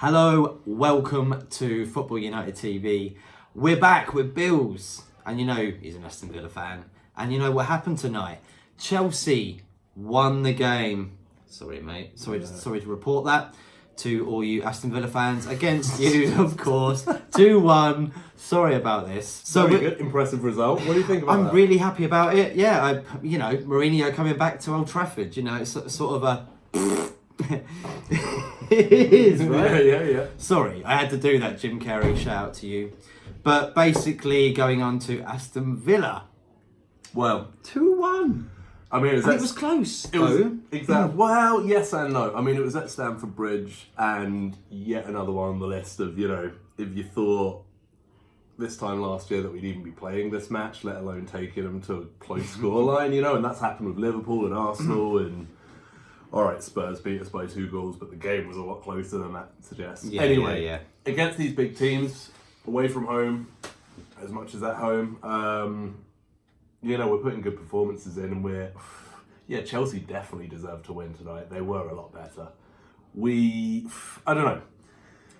Hello, welcome to Football United TV. We're back with Bills, and you know he's an Aston Villa fan. And you know what happened tonight? Chelsea won the game. Sorry, mate. Sorry to report that to all you Aston Villa fans. Against you, of course. 2-1. Sorry about this. Very good, impressive result. What do you think about that? I'm really happy about it. Yeah, Mourinho coming back to Old Trafford. You know, it's sort of a. It is, right? Yeah. Sorry, I had to do that, Jim Carrey. Shout out to you. But basically, going on to Aston Villa. Well, 2-1. I mean, it was close. It was exactly. Well, yes and no. I mean, it was at Stamford Bridge, and yet another one on the list of, you know, if you thought this time last year that we'd even be playing this match, let alone taking them to a close scoreline, you know, and that's happened with Liverpool and Arsenal and. All right, Spurs beat us by 2 goals, but the game was a lot closer than that suggests. Anyway, against these big teams, away from home, as much as at home, you know, we're putting good performances in, and Chelsea definitely deserved to win tonight. They were a lot better. I don't know.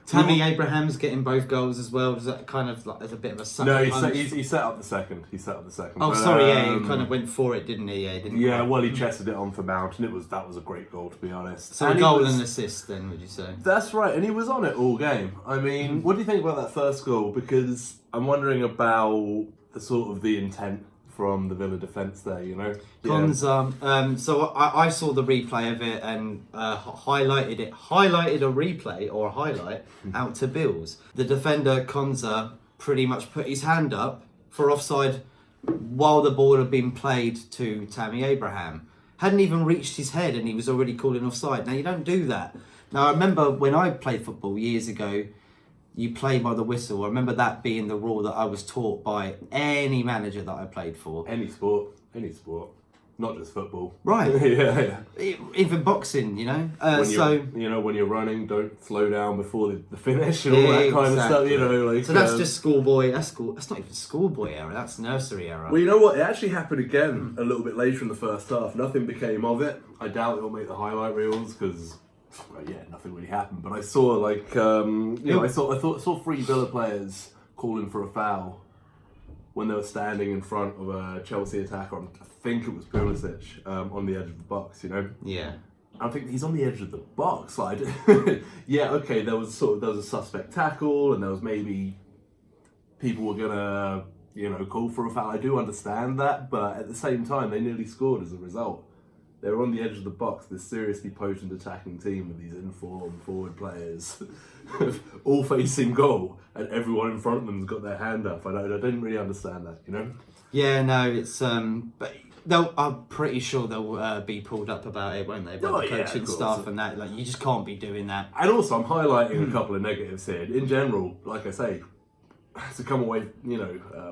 Tammy Abraham's getting both goals as well. Is that kind of like as a bit of a sucker? No, punch? he set up the second. Oh, but, sorry, he kind of went for it, didn't he? Well, he chested it on for Mount, and that was a great goal, to be honest. So a goal and assist, then, would you say? That's right, and he was on it all game. I mean, what do you think about that first goal? Because I'm wondering about the intent from the Villa defence there, you know? Konza, so I saw the replay of it and highlighted a replay or a highlight out to Bills. The defender, Konza, pretty much put his hand up for offside while the ball had been played to Tammy Abraham. Hadn't even reached his head and he was already calling offside. Now, you don't do that. Now, I remember when I played football years ago, you play by the whistle. I remember that being the rule that I was taught by any manager that I played for. Any sport, not just football. Right. yeah. Even boxing, you know. When you're running, don't slow down before the finish and all that kind of stuff. You know, like. So that's just schoolboy. That's not even schoolboy era. That's nursery era. Well, you know what? It actually happened again a little bit later in the first half. Nothing became of it. I doubt it'll make the highlight reels because. Well, nothing really happened. But I saw I saw 3 Villa players calling for a foul when they were standing in front of a Chelsea attacker. I think it was Pulisic on the edge of the box. You know. Yeah. I think he's on the edge of the box. Like, okay. There was a suspect tackle, and there was maybe people were gonna call for a foul. I do understand that, but at the same time, they nearly scored as a result. They were on the edge of the box, this seriously potent attacking team with these informed forward players, all facing goal, and everyone in front of them's got their hand up. I didn't really understand that, you know? Yeah, no, it's but I'm pretty sure they'll be pulled up about it, won't they? By the coaching staff and that. Like, you just can't be doing that. And also, I'm highlighting a couple of negatives here. In general, like I say, to come away,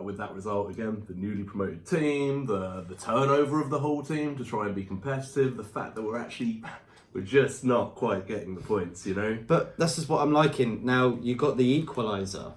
with that result again, the newly promoted team, the turnover of the whole team to try and be competitive, the fact that we're just not quite getting the points, you know. But this is what I'm liking. Now you got the equaliser,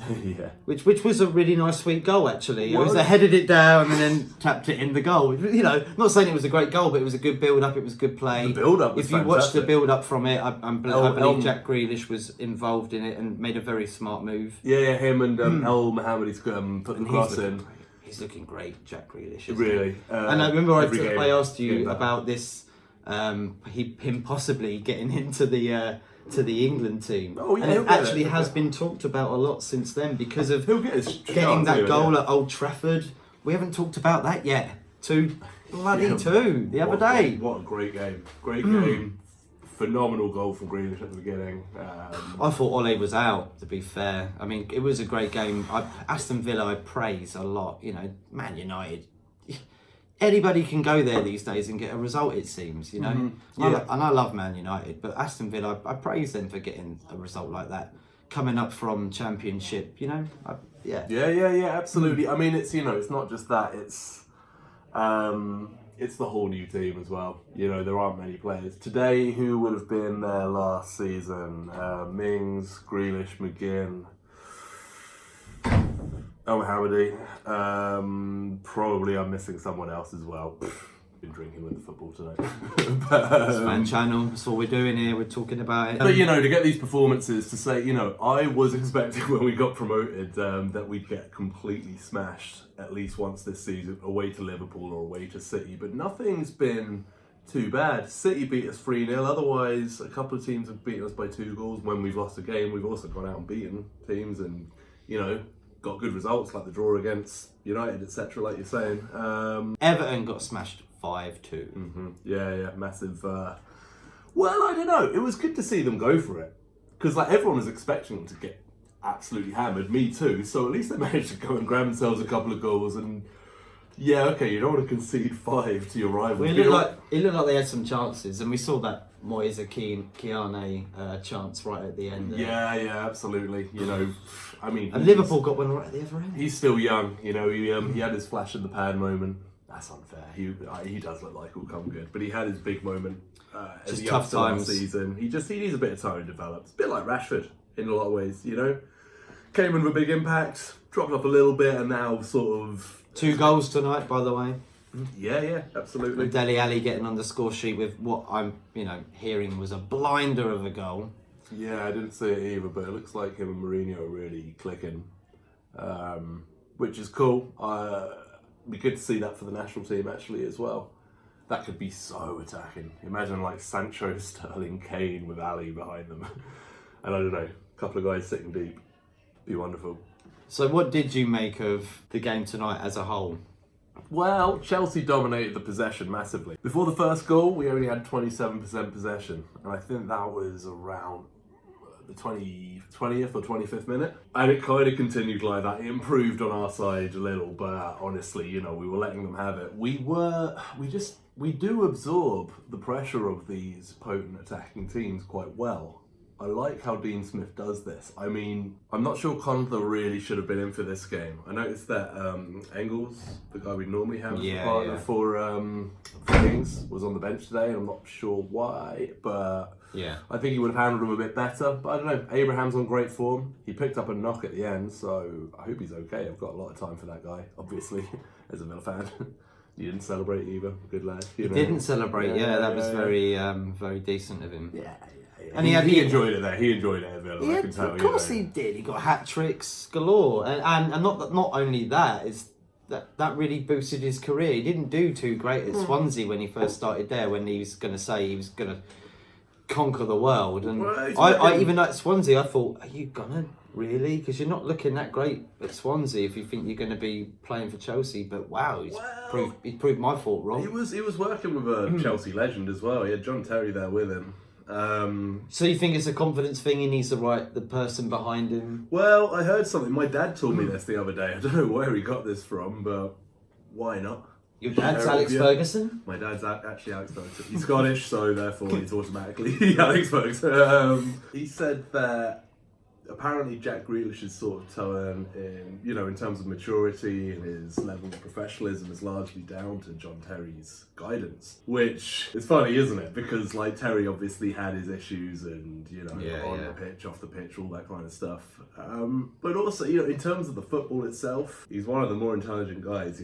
yeah, which was a really nice, sweet goal actually. They headed it down and then tapped it in the goal. You know, not saying it was a great goal, but it was a good build up. It was a good play. The build up. If you watch the build up from it, I believe Jack Grealish was involved in it and made a very smart move. Yeah, him and El Mohammedi's put the cross in. He's looking great, Jack Grealish. Really. And I remember I asked you about this. Him possibly getting into the England team. Oh yeah, and it actually has been talked about a lot since then because of getting that goal at Old Trafford. We haven't talked about that yet. 2 the other day. What a great game! Great game. Phenomenal goal from Grealish at the beginning. I thought Ole was out, to be fair. I mean, it was a great game. Aston Villa I praise a lot. You know, Man United. Anybody can go there these days and get a result, it seems, you know. Mm-hmm. Yeah. And I love Man United, but Aston Villa, I praise them for getting a result like that. Coming up from Championship, you know. Yeah, absolutely. I mean, it's it's not just that. It's the whole new team as well. You know, there aren't many players today who would have been there last season. Mings, Grealish, McGinn. El Mohammedi. Probably I'm missing someone else as well. been drinking with the football tonight. It's fan channel. That's what we're doing here. We're talking about it. But to get these performances, to say, I was expecting when we got promoted that we'd get completely smashed at least once this season, away to Liverpool or away to City. But nothing's been too bad. City beat us 3-0. Otherwise, a couple of teams have beaten us by 2 goals. When we've lost a game, we've also gone out and beaten teams and, got good results like the draw against United, etc. Like you're saying. Everton got smashed 5-2. Mm-hmm. Yeah, massive. Well, I don't know. It was good to see them go for it because everyone was expecting them to get absolutely hammered. Me too. So at least they managed to go and grab themselves a couple of goals and. Yeah, okay. You don't want to concede 5 to your rivals. Well, it looked like they had some chances, and we saw that Moise Keane chance right at the end. Yeah, absolutely. And Liverpool got one right at the other end. He's still young. He had his flash in the pan moment. That's unfair. He does look like he'll come good, but he had his big moment. Just tough times. Last season. He needs a bit of time to develop. It's a bit like Rashford in a lot of ways. Came in with a big impact, dropped off a little bit, and now sort of. 2 goals tonight, by the way. Yeah, absolutely. And Dele Alli getting on the score sheet with what I'm, hearing was a blinder of a goal. Yeah, I didn't see it either, but it looks like him and Mourinho are really clicking, which is cool. Be good to see that for the national team actually as well. That could be so attacking. Imagine Sancho, Sterling, Kane with Ali behind them, and I don't know, a couple of guys sitting deep. Be wonderful. So what did you make of the game tonight as a whole? Well, Chelsea dominated the possession massively. Before the first goal, we only had 27% possession, and I think that was around the 20th or 25th minute. And it kind of continued like that. It improved on our side a little, but honestly, we were letting them have it. We do absorb the pressure of these potent attacking teams quite well. I like how Dean Smith does this. I mean, I'm not sure Conte really should have been in for this game. I noticed that Engels, the guy we normally have as a partner for things, was on the bench today, and I'm not sure why, but I think he would have handled him a bit better. But I don't know, Abraham's on great form. He picked up a knock at the end, so I hope he's okay. I've got a lot of time for that guy, obviously, as a Villa fan. You didn't celebrate either, good lad. He didn't celebrate, that was very very decent of him. Yeah. And he enjoyed it there. He enjoyed it at Villa. Yeah, I can tell. Of course he did. He got hat tricks galore, and not only that is that really boosted his career. He didn't do too great at Swansea when he first started there. When he was going to say he was going to conquer the world, and I even at Swansea, I thought, are you gonna really? Because you're not looking that great at Swansea if you think you're going to be playing for Chelsea. But wow, he proved my thought wrong. He was working with a Chelsea legend as well. He had John Terry there with him. So you think it's a confidence thing? He needs the person behind him. Well, I heard something. My dad told me this the other day. I don't know where he got this from, but why not? Your dad's Alex Ferguson? My dad's actually Alex Ferguson. He's Scottish, so therefore he's automatically Alex Ferguson. He said that apparently Jack Grealish's sort of turn in terms of maturity and his level of professionalism is largely down to John Terry's guidance. Which is funny, isn't it? Because Terry obviously had his issues and, on the pitch, off the pitch, all that kind of stuff. But also, in terms of the football itself, he's one of the more intelligent guys,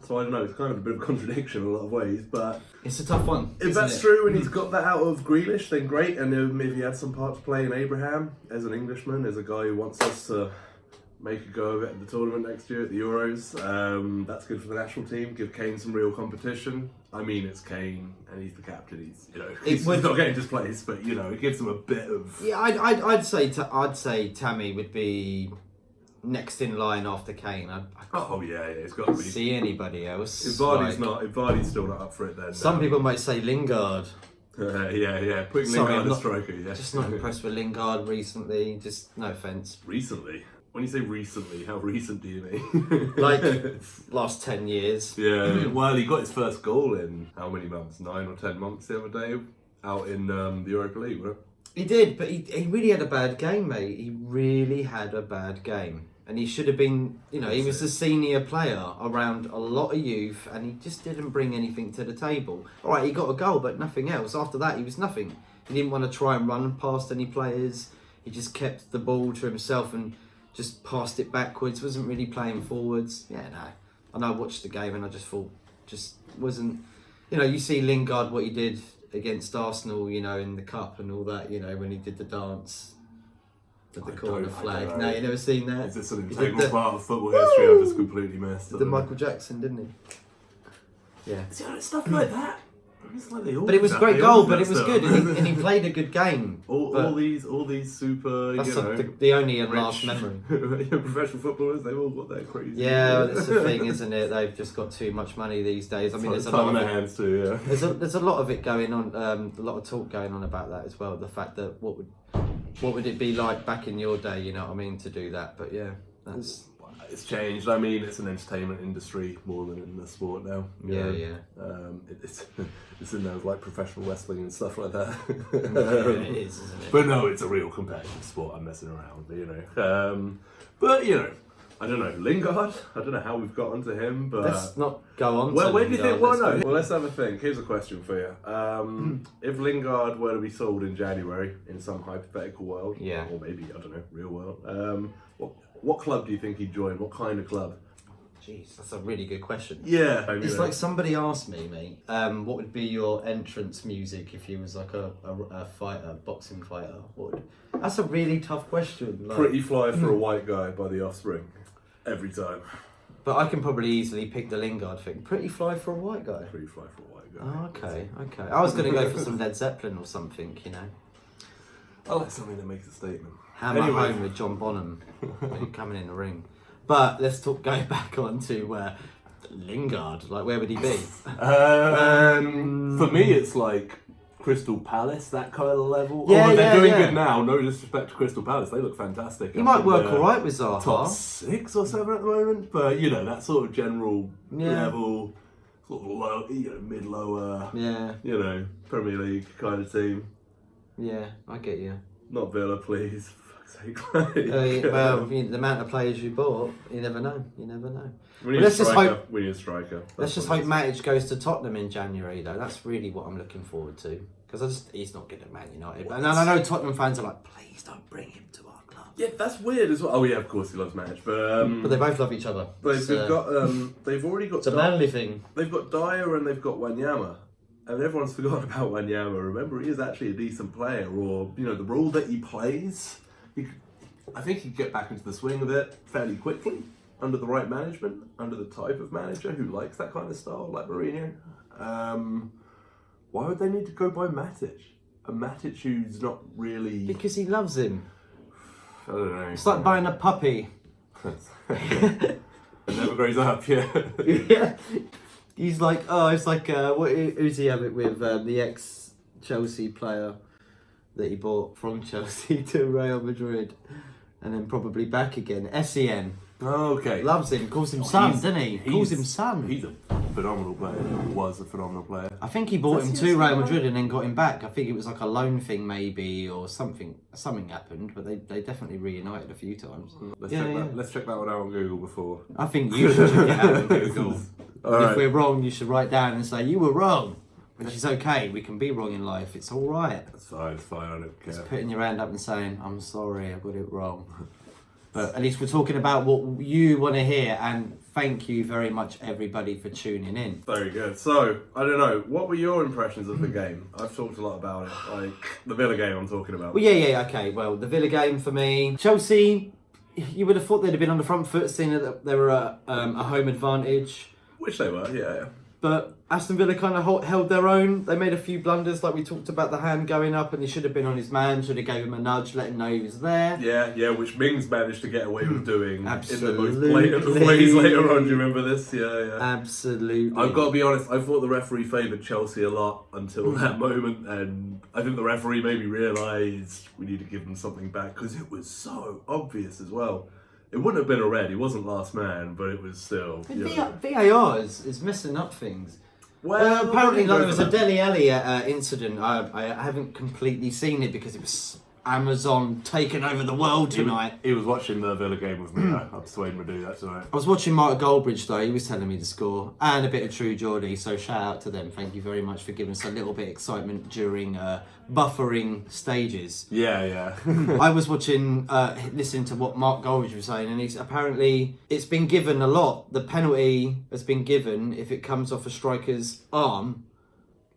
So I don't know, it's kind of a bit of a contradiction in a lot of ways, but... It's a tough one. If that's true and he's got that out of Grealish, then great. And maybe he had some part to play in Abraham as an Englishman, as a guy who wants us to make a go of it at the tournament next year at the Euros. That's good for the national team. Give Kane some real competition. I mean, it's Kane and he's the captain. He's not getting displaced, but it gives him a bit of. Yeah, I'd say Tammy would be next in line after Kane. I it's got to be. See anybody else? If Vardy's still not up for it, then some people might say Lingard. Putting Lingard as striker. Yeah, just not impressed with Lingard recently. Just no offense. Recently. When you say recently, how recent do you mean? Last 10 years. Yeah, well, he got his first goal in how many months? 9 or 10 months the other day, out in the Europa League, wasn't it? He did, but he really had a bad game, mate. He really had a bad game. And he should have been, he was a senior player around a lot of youth, and he just didn't bring anything to the table. All right, he got a goal, but nothing else. After that, he was nothing. He didn't want to try and run past any players. He just kept the ball to himself and just passed it backwards, wasn't really playing forwards. Yeah, no. And I watched the game and I just thought, just wasn't You know, you see Lingard, what he did against Arsenal, you know, in the cup and all that, you know, when he did the dance with the corner flag. No, you never seen that? Is this an integral part of football history I've just completely missed? The Michael Jackson, didn't he? Yeah. See, stuff like that. It's like But it was a great goal, but it was good, and he played a good game. All these super, That's you know, the only and last memory. professional footballers, they've all got their crazy. Yeah, well, that's the thing, isn't it? They've just got too much money these days. I mean, there's a lot in of their hands too. Yeah. there's a lot of it going on. A lot of talk going on about that as well. The fact that what would it be like back in your day? You know what I mean, to do that. But yeah, it's changed. I mean, it's an entertainment industry more than in the sport now. Yeah. It's in there with like professional wrestling and stuff like that. It is, isn't it? But no, it's a real competitive sport. I'm messing around, you know. But you know, I don't know, Lingard. I don't know how we've got onto him, but Let's not go on. well, to where do you think? Well, Lingard, no. Well, let's have a think. Here's a question for you. If Lingard were to be sold in January in some hypothetical world, Yeah. or maybe I don't know, real world, what club do you think he'd join? What kind of club? Jeez, that's a really good question. Yeah, It's like somebody asked me, mate, what would be your entrance music if you was like a fighter, boxing fighter? That's a really tough question. Like, Pretty Fly for a White Guy by The Offspring, every time. But I can probably easily pick the Lingard thing. Pretty Fly for a White Guy. Pretty Fly for a White Guy. Oh, okay. I was going to go for some Led Zeppelin or something, you know. I like something that makes a statement. Hammer Home with John Bonham coming in the ring. But let's go back on to Lingard. Like, where would he be? For me, it's like Crystal Palace, that kind of level. Yeah, Although they're doing yeah. good now. No disrespect to Crystal Palace, they look fantastic. He might work all right with Zaha. Top 6 or 7 at the moment, but you know that sort of general level, sort of low, you know, mid-lower, you know, Premier League kind of team. Yeah, I get you. Not Villa, please. Well, the amount of players you bought, you never know. We need a striker. Let's just hope Matic goes to Tottenham in January, though. That's really what I'm looking forward to. Because he's not good at Man United. And I know Tottenham fans are like, please don't bring him to our club. Yeah, that's weird as well. Oh yeah, of course he loves Matic, but they both love each other. They've already got. It's a manly thing. They've got Dyer and they've got Wanyama. And everyone's forgotten about Wanyama. Remember, he is actually a decent player, or you know, the role that he plays. I think he'd get back into the swing of it fairly quickly under the right management, under the type of manager who likes that kind of style, like Mourinho. Why would they need to go by Matic? A Matic who's not really. Because he loves him. I don't know. It's like buying a puppy. It never grows up, yeah. Yeah. He's like, who's he have it with? The ex-Chelsea player that he bought from Chelsea to Real Madrid and then probably back again. Sen. Okay. Loves him, calls him son, doesn't he? Calls him son. He's a phenomenal player. Was a phenomenal player. I think he bought him to Real Madrid and then got him back. I think it was like a loan thing maybe, or something happened, but they definitely reunited a few times. Let's check that one out on Google before. I think you should check it out on Google. Right. If we're wrong, you should write down and say, you were wrong. Which is okay, we can be wrong in life, it's alright. It's fine, I don't care. Just putting your hand up and saying, I'm sorry, I got it wrong. But at least we're talking about what you want to hear, and thank you very much everybody for tuning in. Very good. So, I don't know, what were your impressions of the game? I've talked a lot about it, like the Villa game I'm talking about. Well, okay, well, the Villa game for me, Chelsea, you would have thought they'd have been on the front foot, seeing that they were a home advantage. Which they were, yeah. But Aston Villa kind of held their own. They made a few blunders, like we talked about the hand going up, and he should have been on his man, should have gave him a nudge, let him know he was there. Yeah, which Mings managed to get away with doing Absolutely. in the most blatant of ways later on. Do you remember this? Yeah. Absolutely. I've got to be honest, I thought the referee favoured Chelsea a lot until that moment, and I think the referee maybe realised we need to give them something back, because it was so obvious as well. It wouldn't have been a red, he wasn't last man, but it was still. VAR is messing up things. Well, apparently there was a Dele Alli incident. I haven't completely seen it because it was Amazon taking over the world tonight. He was watching the Villa game with me. I persuaded him to do that tonight. I was watching Mark Goldbridge though, he was telling me to score, and a bit of True Geordie, so shout out to them. Thank you very much for giving us a little bit of excitement during buffering stages. Yeah. I was watching, listening to what Mark Goldbridge was saying, and it's been given a lot. The penalty has been given if it comes off a striker's arm,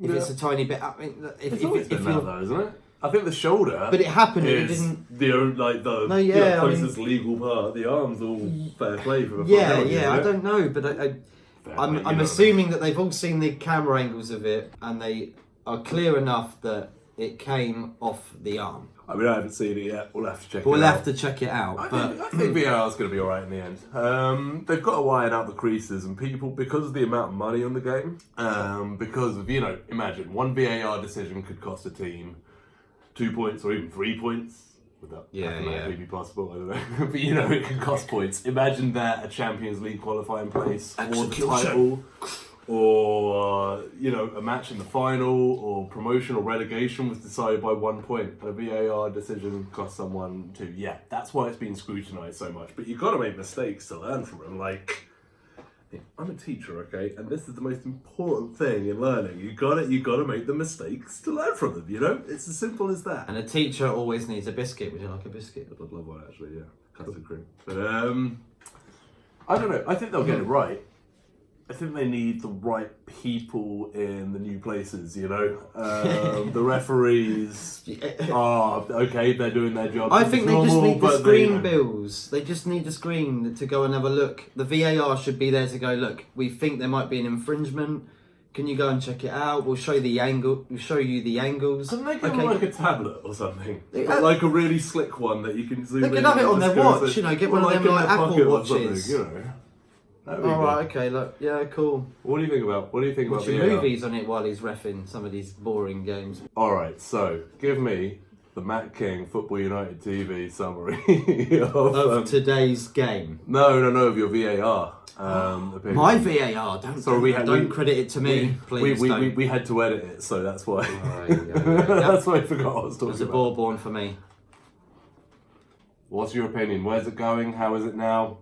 if it's a tiny bit. I mean, It's always been that though, isn't it? I think the shoulder. But it happened. It is didn't. The closest legal part. The arm's all fair play for a Yeah. I don't know, but I'm assuming that they've all seen the camera angles of it, and they are clear enough that it came off the arm. I mean, I haven't seen it yet. We'll have to check it out. We'll have to check it out. I think VAR's going to be alright in the end. They've got to widen out the creases, and people, because of the amount of money on the game, because of, imagine one VAR decision could cost a team 2 points or even 3 points. Would that mathematically be possible? I don't know. But it can cost points. Imagine that a Champions League qualifying place or the title, or a match in the final, or promotion or relegation was decided by 1 point, and a VAR decision cost someone 2. Yeah, that's why it's been scrutinised so much. But you've got to make mistakes to learn from them. Like, I'm a teacher, okay, and this is the most important thing in learning. You got to make the mistakes to learn from them. It's as simple as that. And a teacher always needs a biscuit. Would you like a biscuit? I'd love one actually. Yeah, custard cream. But I don't know. I think they'll get it right. I think they need the right people in the new places, the referees are okay, they're doing their job. I think they just need the screen bills. They just need the screen to go and have a look. The VAR should be there to go, look, we think there might be an infringement. Can you go and check it out? We'll show you the angles. Couldn't they give them like a tablet or something? Like a really slick one that you can zoom in. They could have it on their watch, get one of them like Apple watches. Alright, okay, look, yeah, cool. What do you think about Watching movies on it while he's reffing some of these boring games. Alright, so give me the Matt King Football United TV summary of today's game. No, of your VAR. My VAR, don't credit it to me, please. We had to edit it, so that's why. That's why I forgot what I was talking about. There's a ball born for me. What's your opinion? Where's it going? How is it now?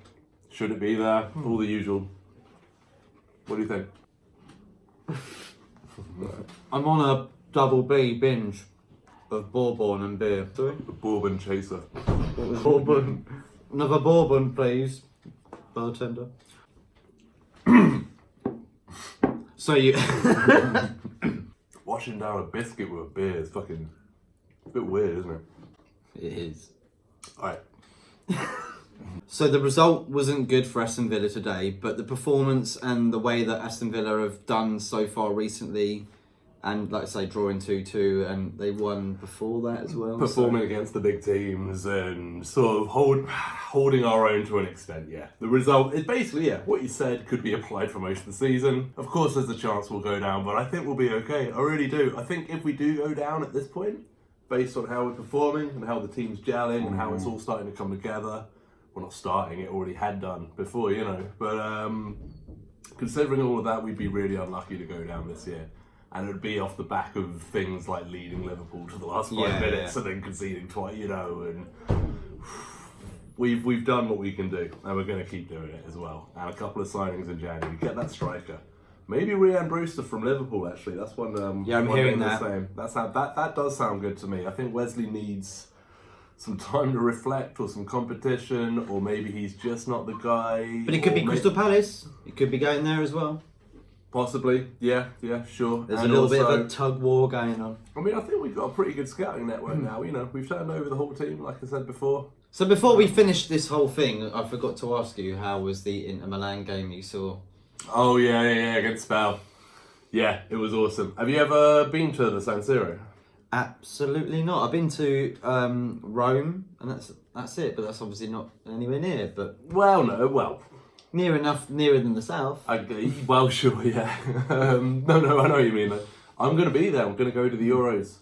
Should it be there? All the usual. What do you think? I'm on a double B binge of bourbon and beer. Sorry? A bourbon chaser. Bourbon. Another bourbon, please, bartender. So you... Washing down a biscuit with a beer is fucking... a bit weird, isn't it? It is. Alright. So the result wasn't good for Aston Villa today, but the performance and the way that Aston Villa have done so far recently, and like I say, drawing 2-2, and they won before that as well. Performing against the big teams and sort of holding our own to an extent, yeah. The result is basically, what you said could be applied for most of the season. Of course there's a chance we'll go down, but I think we'll be okay. I really do. I think if we do go down at this point, based on how we're performing and how the team's gelling and how it's all starting to come together, well, not starting, it already had done before, but considering all of that, we'd be really unlucky to go down this year, and it would be off the back of things like leading Liverpool to the last 5 minutes and then conceding twice, and we've done what we can do, and we're going to keep doing it as well. And a couple of signings in January, get that striker, maybe Ryan Brewster from Liverpool. Actually, that's one. I'm hearing that. That does sound good to me. I think Wesley needs some time to reflect, or some competition, or maybe he's just not the guy. But it could be Crystal Palace. It could be going there as well. Possibly, yeah, sure. There's a little bit of a tug war going on. I mean, I think we've got a pretty good scouting network now. We've turned over the whole team, like I said before. So before we finish this whole thing, I forgot to ask you, how was the Inter Milan game you saw? Oh yeah, against Spal. Yeah, it was awesome. Have you ever been to the San Siro? Absolutely not. I've been to Rome, and that's it. But that's obviously not anywhere near. But near enough, nearer than the south. Sure, yeah. No, I know what you mean. I'm going to be there. I'm going to go to the Euros.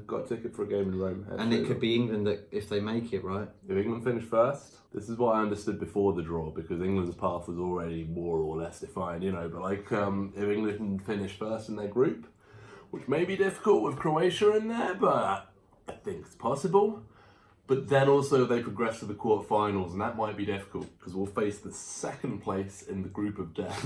Got a ticket for a game in Rome. Actually. And it could be England if they make it, right? If England finish first. This is what I understood before the draw, because England's path was already more or less defined, But if England finish first in their group, which may be difficult with Croatia in there, but I think it's possible. But then also they progress to the quarterfinals, and that might be difficult because we'll face the second place in the group of death.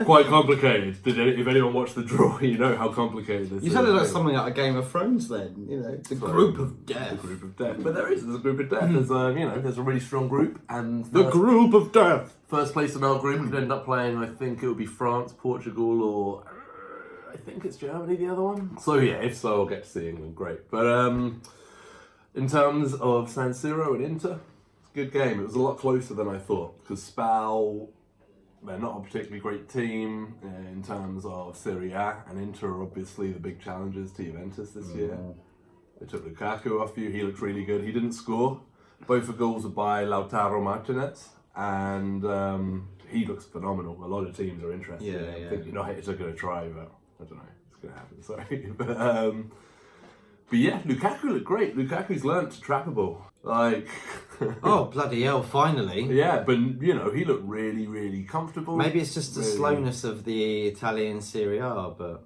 Quite complicated. If anyone watched the draw, you know how complicated this is. You sounded like something out of Game of Thrones then, the group of death. The group of death. But there's a group of death. There's a really strong group, and the group of death. First place in our group could end up playing, I think it would be France, Portugal, or I think it's Germany, the other one. So yeah, if so, I'll get to see England. Great. But in terms of San Siro and Inter, it's a good game. It was a lot closer than I thought because Spal, they're not a particularly great team in terms of Serie A, and Inter are obviously the big challengers to Juventus this year. They took Lukaku off you. He looked really good. He didn't score. Both the goals were by Lautaro Martinez, and he looks phenomenal. A lot of teams are interested in him. I think United are going to try, but I don't know. It's going to happen, sorry. But yeah, Lukaku looked great. Lukaku's learnt to trap a ball. Like... Oh, bloody hell, finally. Yeah, but, you know, he looked really, really comfortable. Maybe it's just the slowness of the Italian Serie A, but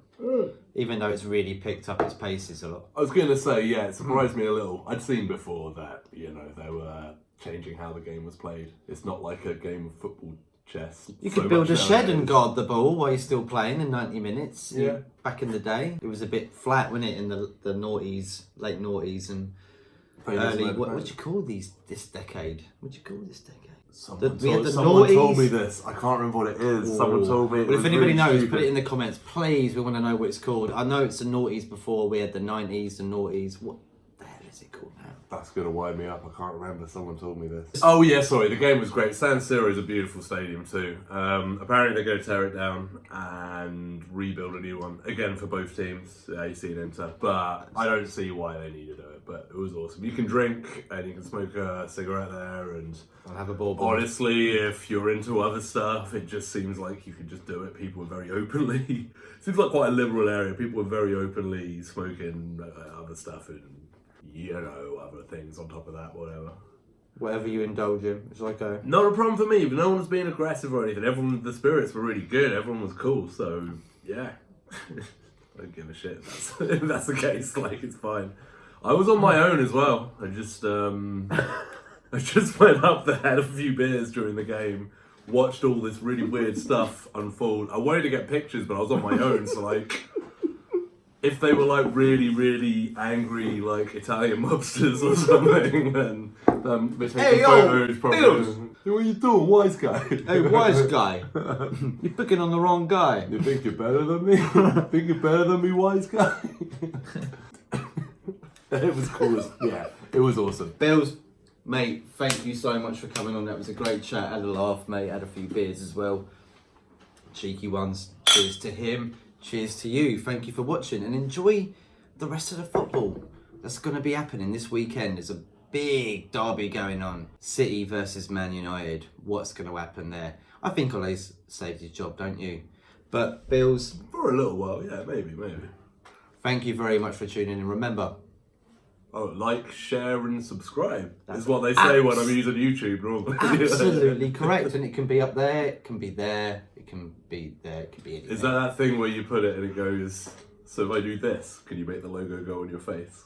even though it's really picked up its paces a lot. I was going to say, yeah, it surprised me a little. I'd seen before that, you know, they were changing how the game was played. It's not like a game of football chess. You could build a shed and guard the ball while you're still playing in 90 minutes. Yeah. Back in the day, it was a bit flat, wasn't it, in the noughties, late noughties and early. What do you call this decade? What do you call this decade? Someone told me this. I can't remember what it is. Ooh. Someone told me. Well, if anybody knows, put it in the comments, please. We want to know what it's called. I know it's the noughties before. We had the 90s, the noughties. What the hell is it called now? That's going to wind me up. I can't remember. Someone told me this. Oh, yeah, sorry. The game was great. San Siro is a beautiful stadium too. Apparently they're going to tear it down and rebuild a new one. Again, for both teams, AC and Inter. But I don't see why they need to do it. But it was awesome. You can drink and you can smoke a cigarette there, and I'll have a ball. Honestly, if you're into other stuff, it just seems like you could just do it. People are very openly. Seems like quite a liberal area. People are very openly smoking other stuff and, you know, other things on top of that, whatever. Whatever you indulge in, it's like a... Not a problem for me, but no one was being aggressive or anything. The spirits were really good. Everyone was cool, so yeah. I don't give a shit if that's the case. Like, it's fine. I was on my own as well. I just went up there, had a few beers during the game, watched all this really weird stuff unfold. I wanted to get pictures, but I was on my own, so like, if they were like really, really angry, like Italian mobsters or something, then they're taking photos probably. Bills. What are you doing, wise guy? Hey, wise guy. You're picking on the wrong guy. You think you're better than me? Think you're better than me, wise guy? It was cool. Yeah, it was awesome. Bills, mate, thank you so much for coming on. That was a great chat. Had a laugh, mate. Had a few beers as well. Cheeky ones. Cheers to him. Cheers to you. Thank you for watching and enjoy the rest of the football that's going to be happening this weekend. There's a big derby going on. City versus Man United. What's going to happen there? I think Ole's saved his job, don't you? But Bills, for a little while, yeah, maybe. Thank you very much for tuning in. Remember, like, share and subscribe. That's what they say when I'm using YouTube normally. Absolutely correct. And it can be up there, it can be there, it can be there, it can be anywhere. Is that thing where you put it and it goes, so if I do this, can you make the logo go on your face?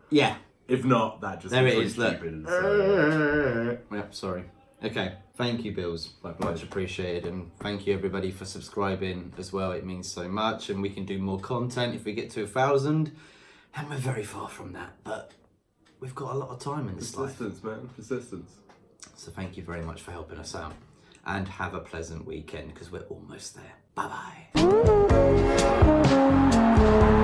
Yeah. If not, that just there it is. Stupid. Yep, sorry. Okay, thank you, Bills. Much appreciated, and thank you everybody for subscribing as well. It means so much, and we can do more content if we get to 1,000. And we're very far from that, but we've got a lot of time in this life. Persistence, man, persistence. So thank you very much for helping us out, and have a pleasant weekend because we're almost there. Bye bye.